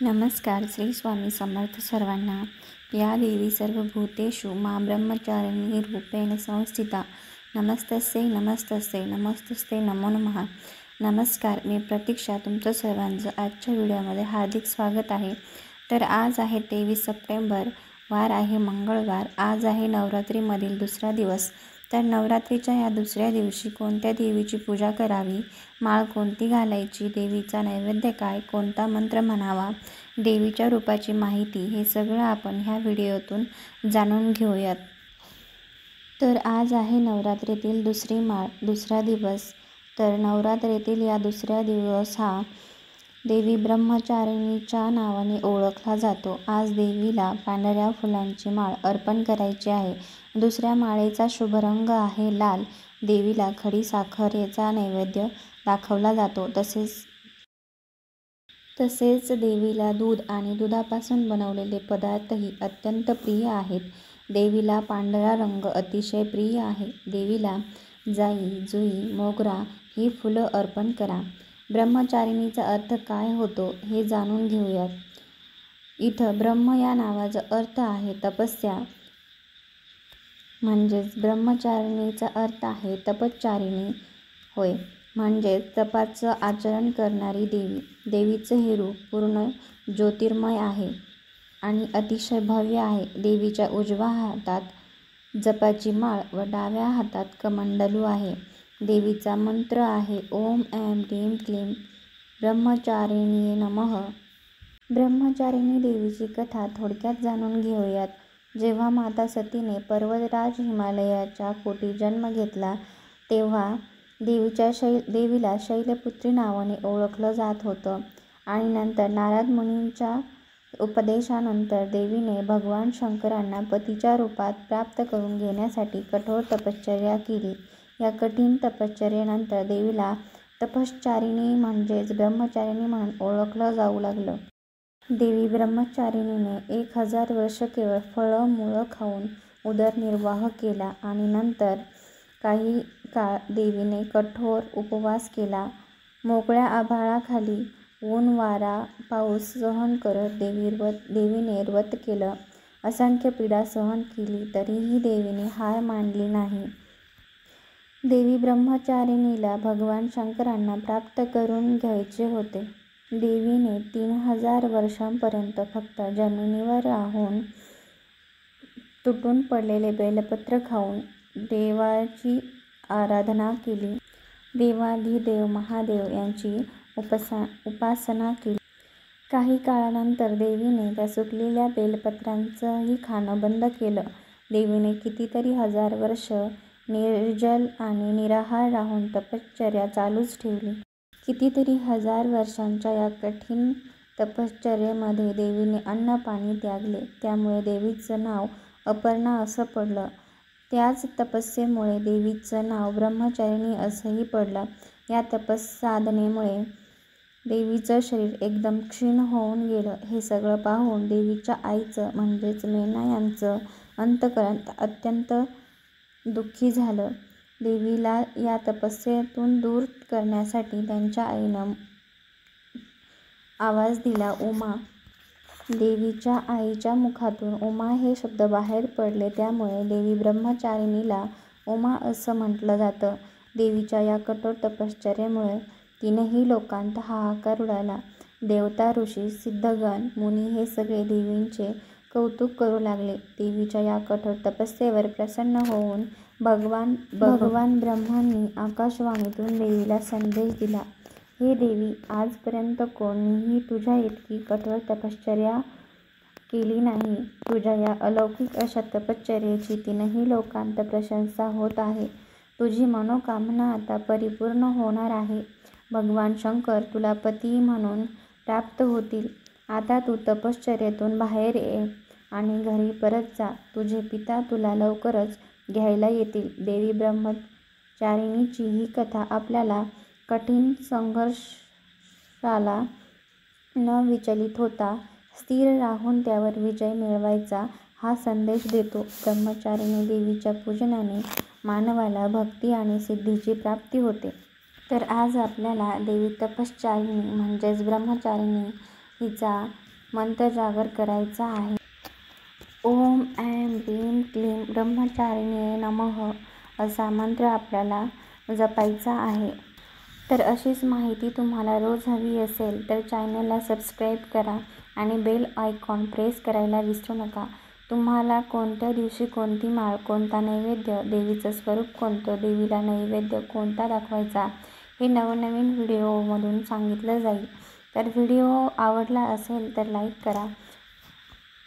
नमस्कार. श्री स्वामी समर्थ सर्वांना. या देवी सर्वभूतेषु मा ब्रह्मचारिणी रूपेण संस्थिता. नमस्तस्यै नमस्तस्यै नमस्तस्यै नमो नमः. नमस्कार, मी प्रतीक्षा तुमचं सर्वांचं आजच्या व्हिडिओमध्ये हार्दिक स्वागत आहे. तर आज आहे 23 सप्टेंबर, वार आहे मंगळवार. आज आहे नवरात्रीमधील दुसरा दिवस. तर नवरात्रीच्या या दुसऱ्या दिवशी कोणत्या देवीची पूजा करावी, माळ कोणती घालायची, देवीचा नैवेद्य काय, कोणता मंत्र म्हणावा, देवीच्या रूपाची माहिती, हे सगळं आपण ह्या व्हिडिओतून जाणून घेऊयात. तर आज आहे नवरात्रीतील दुसरी माळ, दुसरा दिवस. तर नवरात्रीतील या दुसरा दिवस हा देवी ब्रह्मचारिणीच्या नावाने ओळखला जातो. आज देवीला पांढऱ्या फुलांची माळ अर्पण करायची आहे. दुसऱ्या माळेचा शुभ रंग आहे लाल. देवीला खडी साखरेचा नैवेद्य दाखवला जातो. तसेच देवीला दूध आणि दुधापासून बनवलेले पदार्थही अत्यंत प्रिय आहेत. देवीला पांढरा रंग अतिशय प्रिय आहे. देवीला जाई, जुई, मोगरा ही फुलं अर्पण करा. ब्रह्मचारिणीचा अर्थ काय होतो हे जाणून घेऊयात. इथं ब्रह्म या नावाचा अर्थ आहे तपस्या, म्हणजेच ब्रह्मचारिणीचा अर्थ आहे तपश्चारिणी होय, म्हणजेच तपाचं आचरण करणारी देवी. देवीचं हे रूप पूर्ण ज्योतिर्मय आहे आणि अतिशय भव्य आहे. देवीच्या उजव्या हातात जपाची माळ व डाव्या हातात कमंडलू आहे. देवीचा मंत्र आहे ओम ऐं ह्रीं क्लीं ब्रह्मचारिणीये नमः. ब्रह्मचारिणी देवीची कथा थोडक्यात जाणून घेऊयात. जेव्हा माता सतीने पर्वतराज हिमालयाच्या पोटी जन्म घेतला तेव्हा देवीला शैलपुत्री नावाने ओळखलं जात होतं आणि नंतर नारद मुनींच्या उपदेशानंतर देवीने भगवान शंकरांना पतीच्या रूपात प्राप्त करून घेण्यासाठी कठोर तपश्चर्या केली. या कठीण तपश्चर्येनंतर देवीला तपश्चारिणी म्हणजेच ब्रह्मचारिणी म्हणून ओळखलं जाऊ लागलं. देवी ब्रह्मचारिणीने 1000 वर्ष केवळ फळं मुळं खाऊन उदरनिर्वाह केला आणि नंतर काही काळ देवीने कठोर उपवास केला. मोकळ्या आभाळाखाली ऊन वारा पाऊस सहन करत देवीने व्रत केलं. असंख्य पीडा सहन केली तरीही देवीने हार मानली नाही. देवी ब्रह्मचारिणीला भगवान शंकरांना प्राप्त करून घ्यायचे होते. देवीने 3000 वर्षांपर्यंत फक्त जमिनीवर राहून तुटून पडलेले बेलपत्र खाऊन देवाची आराधना केली. देवाधिदेव महादेव यांची उपासना केली. काही काळानंतर देवीने त्या सुकलेल्या बेलपत्रांचंही खाणं बंद केलं. देवीने कितीतरी 1000 वर्ष निर्जल आणि निराहार राहून तपश्चर्या चालूच ठेवली. कितीतरी 1000 वर्षांच्या या कठीण तपश्चर्येमध्ये देवीने अन्न पाणी त्यागले. त्यामुळे देवीचं नाव अपर्णा असं पडलं. त्याच तपस्येमुळे देवीचं नाव ब्रह्मचारिणी असंही पडलं. या तपसाधनेमुळे देवीचं शरीर एकदम क्षीण होऊन गेलं. हे सगळं पाहून देवीच्या आईचं म्हणजेच मेना यांचं अंतःकरण अत्यंत दुःखी झालं. देवीला या तपस्येतून दूर करण्यासाठी त्यांच्या आईनं आवाज दिला उमा. देवीच्या आईच्या मुखातून उमा हे शब्द बाहेर पडले. त्यामुळे देवी ब्रह्मचारिणीला उमा असं म्हटलं जातं. देवीच्या या कठोर तपश्चर्येमुळे 3ही लोकांत हाहाकार उडाला. देवता, ऋषी, सिद्धगण, मुनी हे सगळे देवीचे कौतुक करू लागले. देवीच्या या कठोर तपस्येवर प्रसन्न होऊन भगवान ब्रह्मांनी आकाशवाणीतून देवीला संदेश दिला. हे देवी, आजपर्यंत कोणीही तुझ्या इतकी कठोर तपश्चर्या केली नाही. तुझ्या या अलौकिक अशा तपश्चर्येची 3ही लोकांत प्रशंसा होत आहे. तुझी मनोकामना आता परिपूर्ण होणार आहे. भगवान शंकर तुला पती म्हणून प्राप्त होतील. आता तू तपश्चर्येतून बाहेर ये आणि घरी परत जा. तुझे पिता तुला लवकरच घ्यायला येतील. देवी ब्रह्मचारिणीची ही कथा आपल्याला कठीण संघर्षाला न विचलित होता स्थिर राहून त्यावर विजय मिळवायचा हा संदेश देतो. ब्रह्मचारिणी देवीच्या पूजनाने मानवाला भक्ती आणि सिद्धीची प्राप्ती होते. तर आज आपल्याला देवी तपश्चारिणी म्हणजेच ब्रह्मचारिणी हिचा मंत्र जागर करायचा आहे. ओम ऐं ह्रीं क्लीं ब्रह्मचारिण्ये नमः असा मंत्र आपल्याला जपायचा आहे. तर अशीच माहिती तुम्हाला रोज हवी असेल तर चॅनलला सबस्क्राईब करा आणि बेल आयकॉन प्रेस करायला विसरू नका. तुम्हाला कोणत्या दिवशी कोणती माळ, कोणता नैवेद्य, देवीचं स्वरूप कोणतं, देवीला नैवेद्य कोणता दाखवायचा हे नवनवीन व्हिडिओमधून सांगितलं जाईल. तर व्हिडिओ आवडला असेल तर लाईक करा,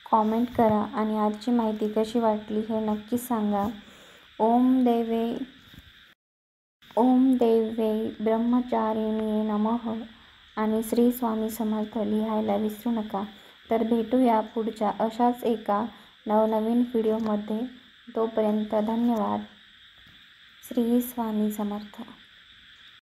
कॉमेंट करा आणि आजची माहिती कशी वाटली हे नक्की सांगा. ओम देवै ब्रह्मचारिण्ये नमः आणि श्री स्वामी समर्थ लिहायला विसरू नका. तर भेटूया पुढच्या अशाच एका नवनवीन व्हिडिओमध्ये. तोपर्यंत धन्यवाद. श्री स्वामी समर्थ.